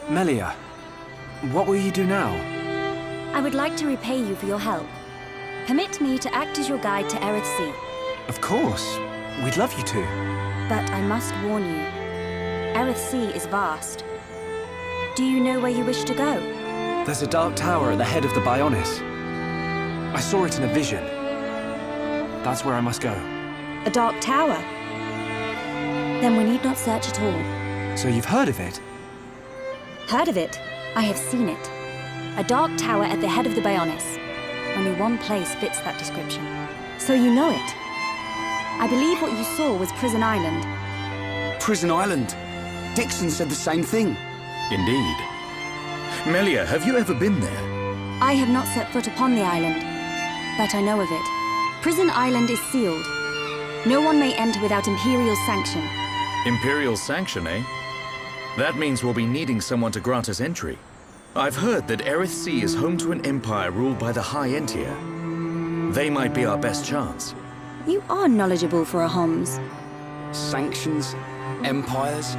Melia, what will you do now? I would like to repay you for your help. Permit me to act as your guide to Eryth Sea. Of course. We'd love you to. But I must warn you. Eryth Sea is vast. Do you know where you wish to go? There's a dark tower at the head of the Bionis. I saw it in a vision. That's where I must go. A dark tower? Then we need not search at all. So you've heard of it? Heard of it? I have seen it. A dark tower at the head of the Bionis. Only one place fits that description. So you know it? I believe what you saw was Prison Island. Prison Island? Dixon said the same thing. Indeed. Melia, have you ever been there? I have not set foot upon the island, but I know of it. Prison Island is sealed. No one may enter without Imperial sanction. Imperial sanction, eh? That means we'll be needing someone to grant us entry. I've heard that Eryth Sea is home to an empire ruled by the High Entier. They might be our best chance. You are knowledgeable for a Homs. Sanctions? Empires?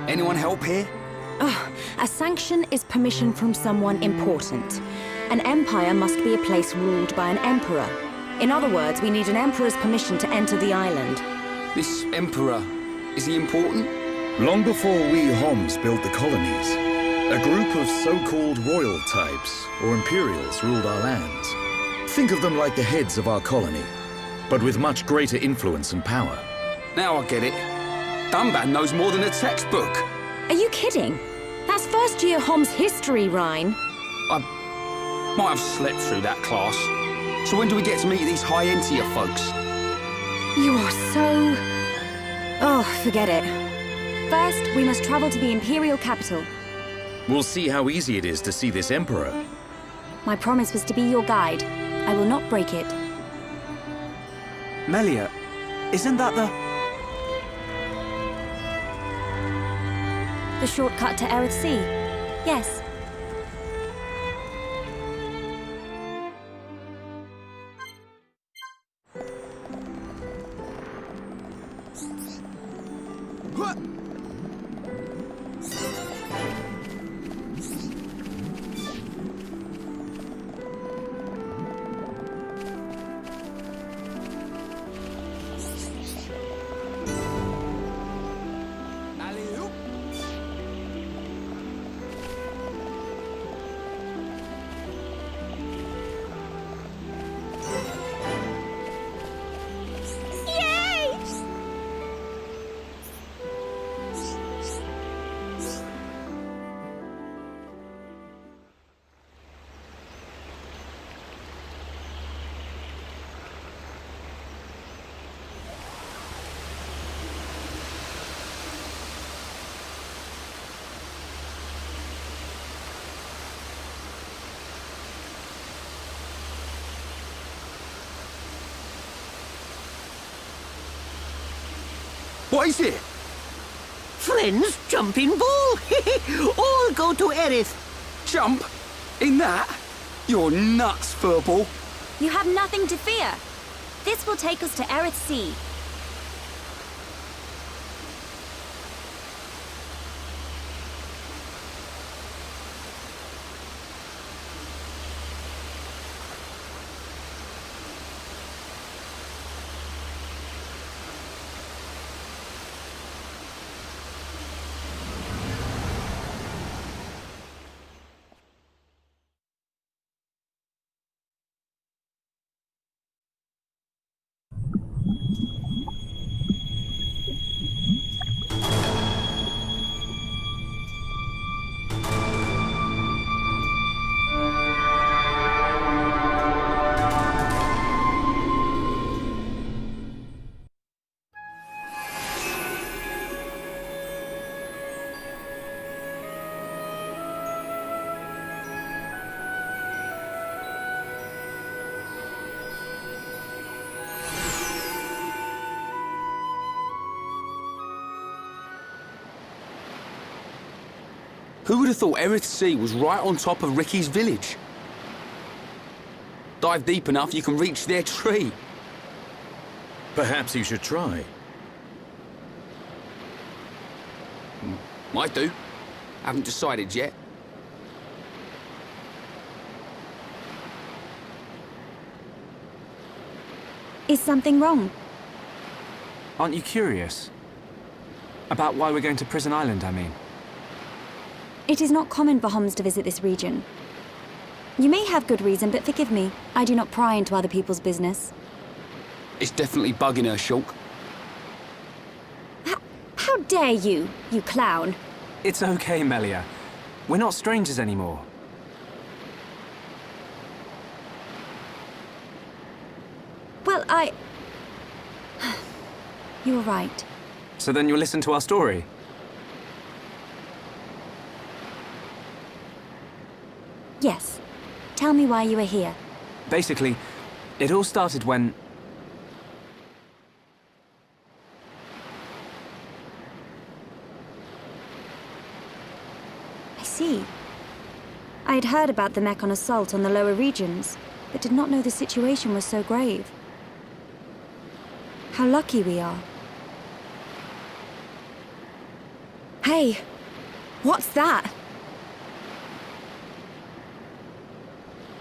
Anyone help here? A sanction is permission from someone important. An empire must be a place ruled by an emperor. In other words, we need an emperor's permission to enter the island. This emperor, is he important? Long before we Homs built the colonies, a group of so-called royal types, or imperials, ruled our lands. Think of them like the heads of our colony, but with much greater influence and power. Now I get it. Dunban knows more than a textbook. Are you kidding? That's first year Homs history, Rhine. I might have slept through that class. So when do we get to meet these High Entier folks? You are so... Oh, forget it. First, we must travel to the Imperial capital. We'll see how easy it is to see this emperor. My promise was to be your guide. I will not break it. Melia, isn't that The shortcut to Eryth Sea? Yes. What is it? Friends, jumping ball! All go to Eryth. Jump? In that? You're nuts, Furball. You have nothing to fear. This will take us to Eryth Sea. Who would have thought Eryth Sea was right on top of Ricky's village? Dive deep enough, you can reach their tree. Perhaps you should try. Might do. Haven't decided yet. Is something wrong? Aren't you curious? About why we're going to Prison Island, I mean. It is not common for Homs to visit this region. You may have good reason, but forgive me. I do not pry into other people's business. It's definitely bugging her, Shulk. How dare you, you clown? It's okay, Melia. We're not strangers anymore. Well, You were right. So then you'll listen to our story? Yes. Tell me why you are here. Basically, it all started when... I see. I had heard about the Mechon assault on the lower regions, but did not know the situation was so grave. How lucky we are. Hey! What's that?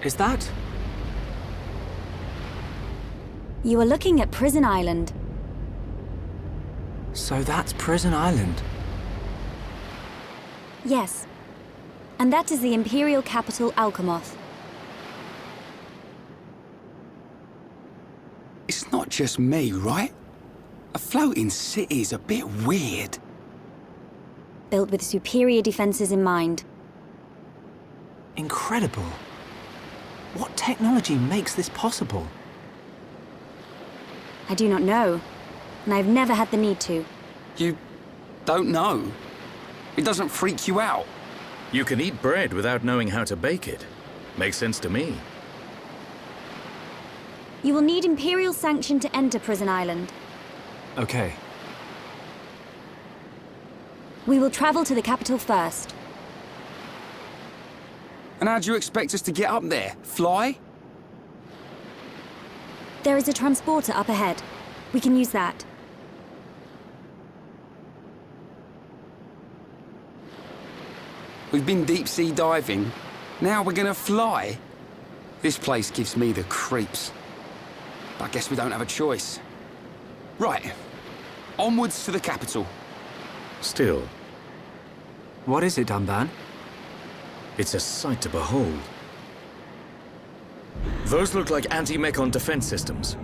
Is that? You are looking at Prison Island. So that's Prison Island. Yes. And that is the Imperial capital, Alcamoth. It's not just me, right? A floating city's a bit weird. Built with superior defenses in mind. Incredible. What technology makes this possible? I do not know, and I've never had the need to. You don't know? It doesn't freak you out? You can eat bread without knowing how to bake it. Makes sense to me. You will need Imperial sanction to enter Prison Island. Okay. We will travel to the capital first. And how do you expect us to get up there? Fly? There is a transporter up ahead. We can use that. We've been deep-sea diving. Now we're gonna fly? This place gives me the creeps. I guess we don't have a choice. Right. Onwards to the capital. Still, What is it, Dunban? it's a sight to behold. Those look like anti-Mechon defense systems.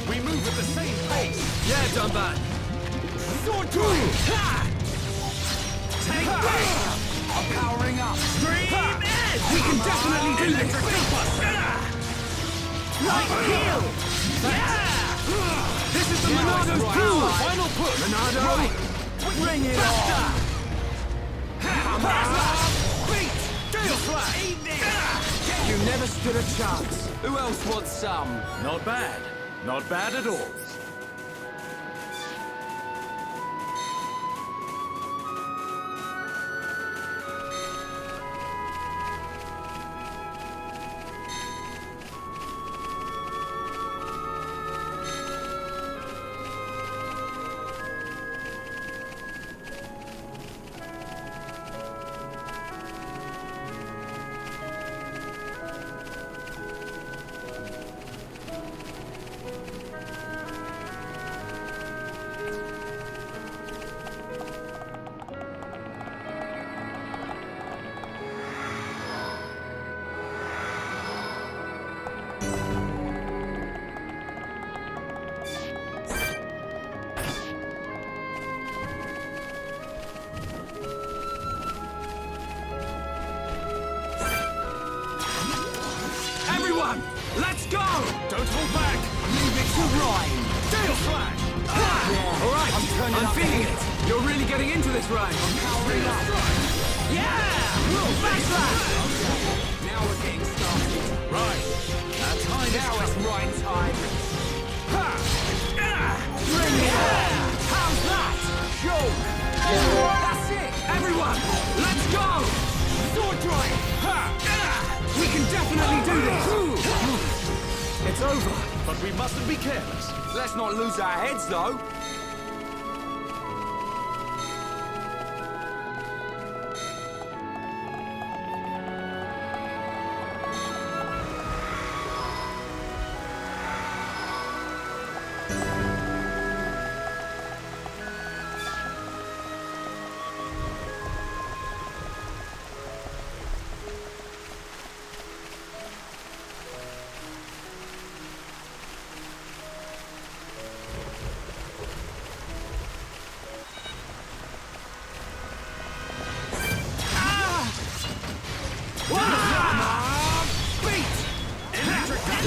We move at the same pace. Yeah, Dunban. Sword to Take that! I'm powering up. Stream edge! We can definitely do this. Right heel! Yeah! This is the Monado's pool! Final push! Monado! Right! Bring it on! Beat! Gale Flash! You never stood a chance. Who else wants some? Not bad. Not bad at all. Let's go! Don't hold back! Leave it to Ryan! Tail Flash! All right, I'm feeling it! You're really getting into this, Ryan! I'm powering up! Yeah! Backslash! Now we're getting started. Right. Now it's right time. Ha! Bring it on! How's that? Joke! That's it! Everyone, let's go! Sword drive! Ha! We can definitely do this! It's over, but we mustn't be careless. Let's not lose our heads, though.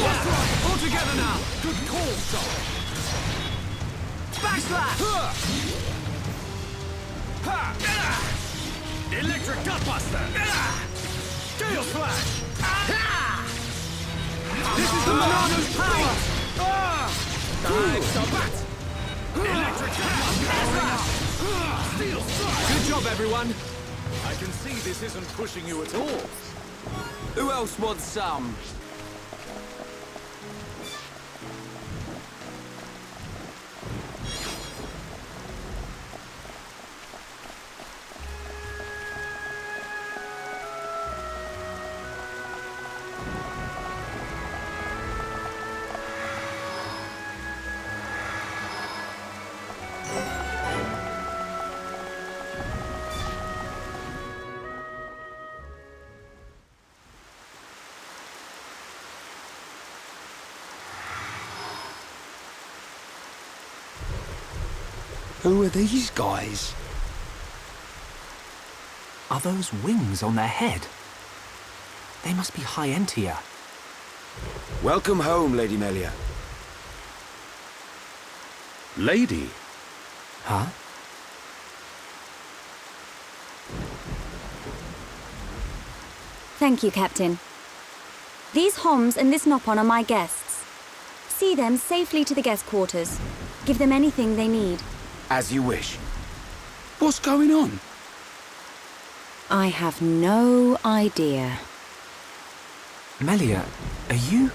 All together now! Good call, son! Backslash! Electric Gutbuster! Gale Slash! This is the Monano's power! Knives are bat! Electric Gutbuster! Steel Strike! Good job, everyone! I can see this isn't pushing you at all. Who else wants some? Who are these guys? Are those wings on their head? They must be high Entia. Welcome home, Lady Melia. Lady? Huh? Thank you, Captain. These Homs and this Nopon are my guests. See them safely to the guest quarters. Give them anything they need. As you wish. What's going on? I have no idea. Melia, are you?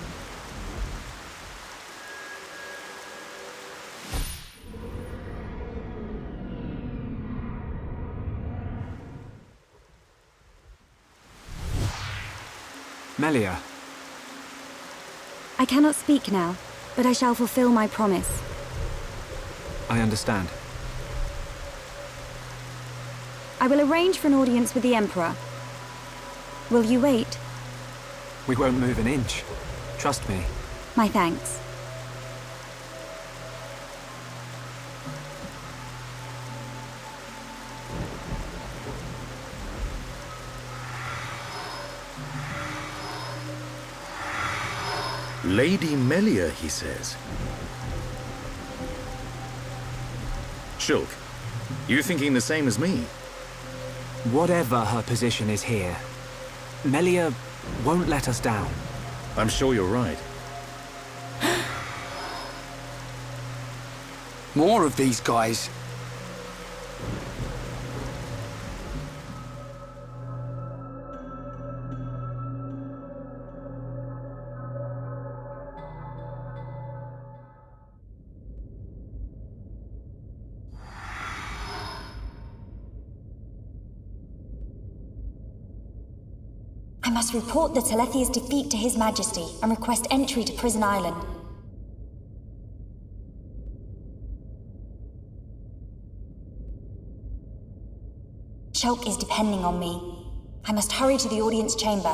Melia. I cannot speak now, but I shall fulfill my promise. I understand. I will arrange for an audience with the Emperor. Will you wait? We won't move an inch. Trust me. My thanks. Lady Melia, he says. Shulk, you thinking the same as me? Whatever her position is here, Melia won't let us down. I'm sure you're right. More of these guys. I must report the Telethia's defeat to His Majesty and request entry to Prison Island. Shulk is depending on me. I must hurry to the audience chamber.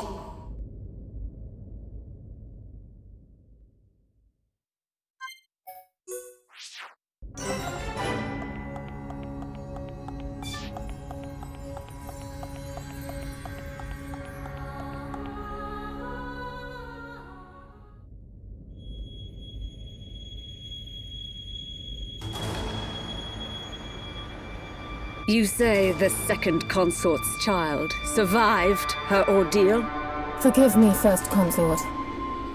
You say the second consort's child survived her ordeal? Forgive me, First Consort.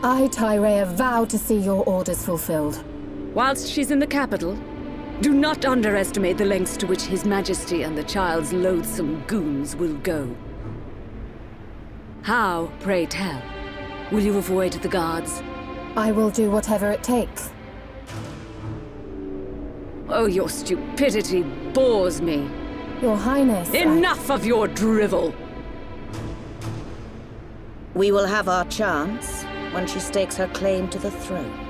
I, Tyrea, vow to see your orders fulfilled. Whilst she's in the capital, do not underestimate the lengths to which His Majesty and the child's loathsome goons will go. How, pray tell, will you avoid the guards? I will do whatever it takes. Oh, your stupidity bores me. Your Highness, Enough of your drivel! We will have our chance when she stakes her claim to the throne.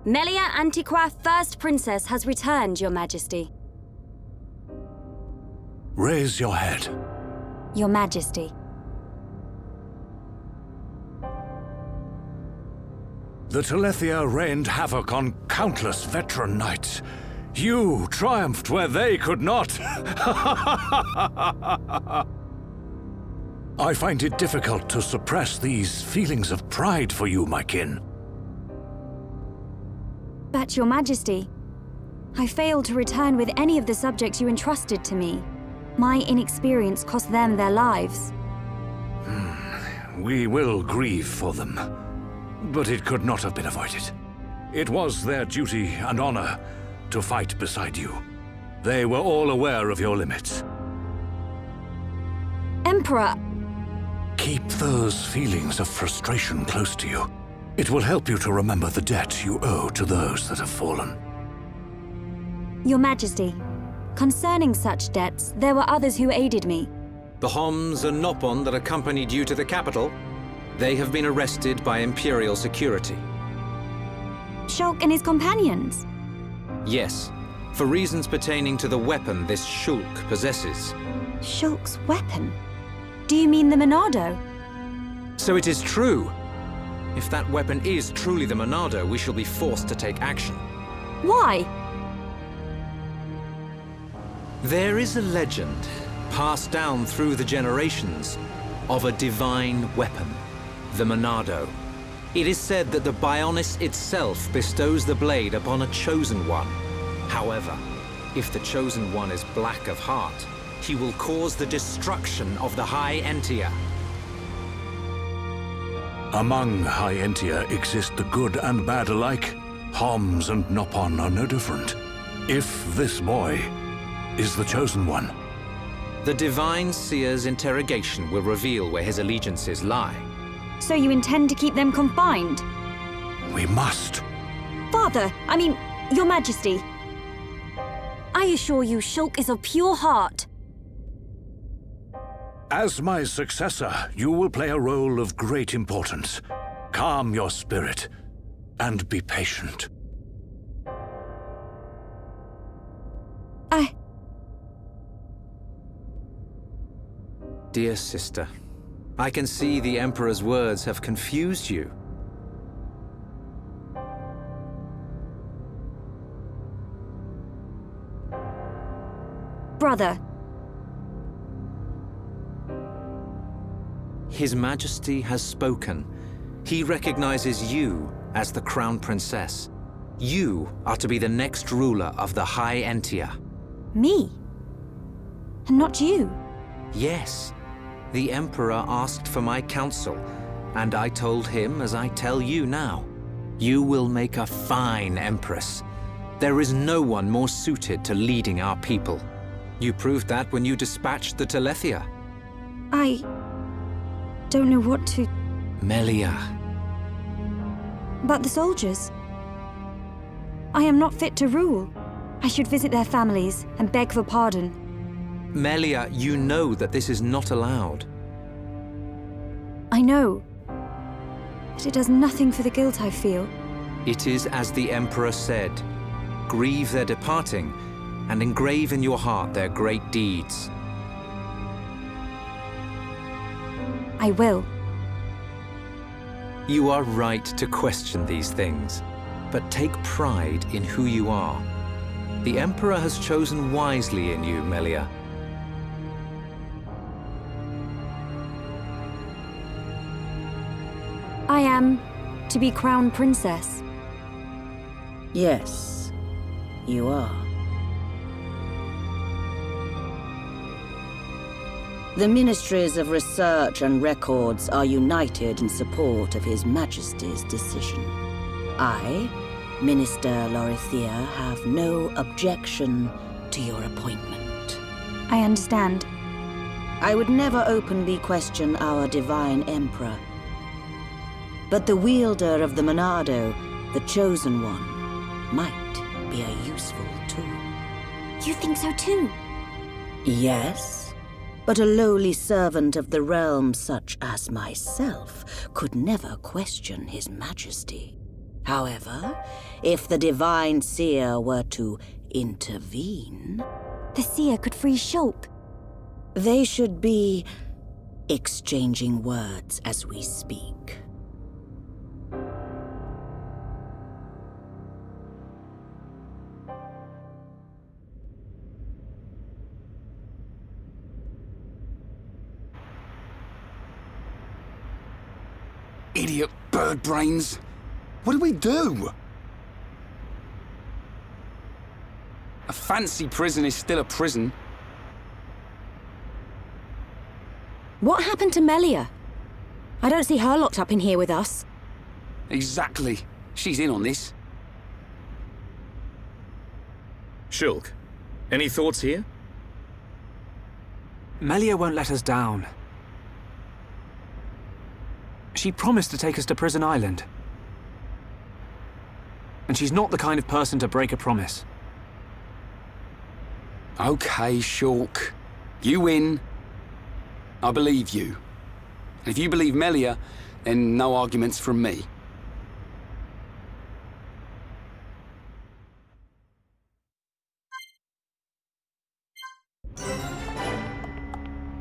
Melia Antiqua, First Princess, has returned, Your Majesty. Raise your head. Your Majesty. The Telethia rained havoc on countless veteran knights. You triumphed where they could not. I find it difficult to suppress these feelings of pride for you, my kin. But, Your Majesty, I failed to return with any of the subjects you entrusted to me. My inexperience cost them their lives. We will grieve for them, but it could not have been avoided. It was their duty and honor to fight beside you. They were all aware of your limits. Emperor! Keep those feelings of frustration close to you. It will help you to remember the debt you owe to those that have fallen. Your Majesty, concerning such debts, there were others who aided me. The Homs and Nopon that accompanied you to the capital, they have been arrested by Imperial security. Shulk and his companions? Yes, for reasons pertaining to the weapon this Shulk possesses. Shulk's weapon? Do you mean the Monado? So it is true. If that weapon is truly the Monado, we shall be forced to take action. Why? There is a legend, passed down through the generations, of a divine weapon, the Monado. It is said that the Bionis itself bestows the blade upon a chosen one. However, if the chosen one is black of heart, he will cause the destruction of the High Entia. Among High Entia exist the good and bad alike. Homs and Nopon are no different. If this boy is the chosen one. The Divine Seer's interrogation will reveal where his allegiances lie. So you intend to keep them confined? We must. Father, Your Majesty. I assure you, Shulk is of pure heart. As my successor, you will play a role of great importance. Calm your spirit and be patient. Dear sister, I can see the Emperor's words have confused you. brother? His Majesty has spoken. He recognizes you as the Crown Princess. You are to be the next ruler of the High Entia. Me? And not you? Yes. The Emperor asked for my counsel, and I told him as I tell you now. You will make a fine Empress. There is no one more suited to leading our people. You proved that when you dispatched the Telethia. I don't know what to... Melia. But the soldiers? I am not fit to rule. I should visit their families and beg for pardon. Melia, you know that this is not allowed. I know. But it does nothing for the guilt I feel. It is as the Emperor said. Grieve their departing, and engrave in your heart their great deeds. I will. You are right to question these things, but take pride in who you are. The Emperor has chosen wisely in you, Melia. I am to be Crown Princess. Yes, you are. The Ministries of Research and Records are united in support of His Majesty's decision. I, Minister Lorithia, have no objection to your appointment. I understand. I would never openly question our Divine Emperor. But the wielder of the Monado, the Chosen One, might be a useful tool. You think so too? Yes, but a lowly servant of the realm such as myself could never question His Majesty. However, if the Divine Seer were to intervene... The Seer could free Shulk. They should be exchanging words as we speak. Idiot bird brains. What do we do? A fancy prison is still a prison. What happened to Melia? I don't see her locked up in here with us. Exactly. She's in on this. Shulk, any thoughts here? Melia won't let us down. She promised to take us to Prison Island. And she's not the kind of person to break a promise. Okay, Shulk. You win. I believe you. And if you believe Melia, then no arguments from me.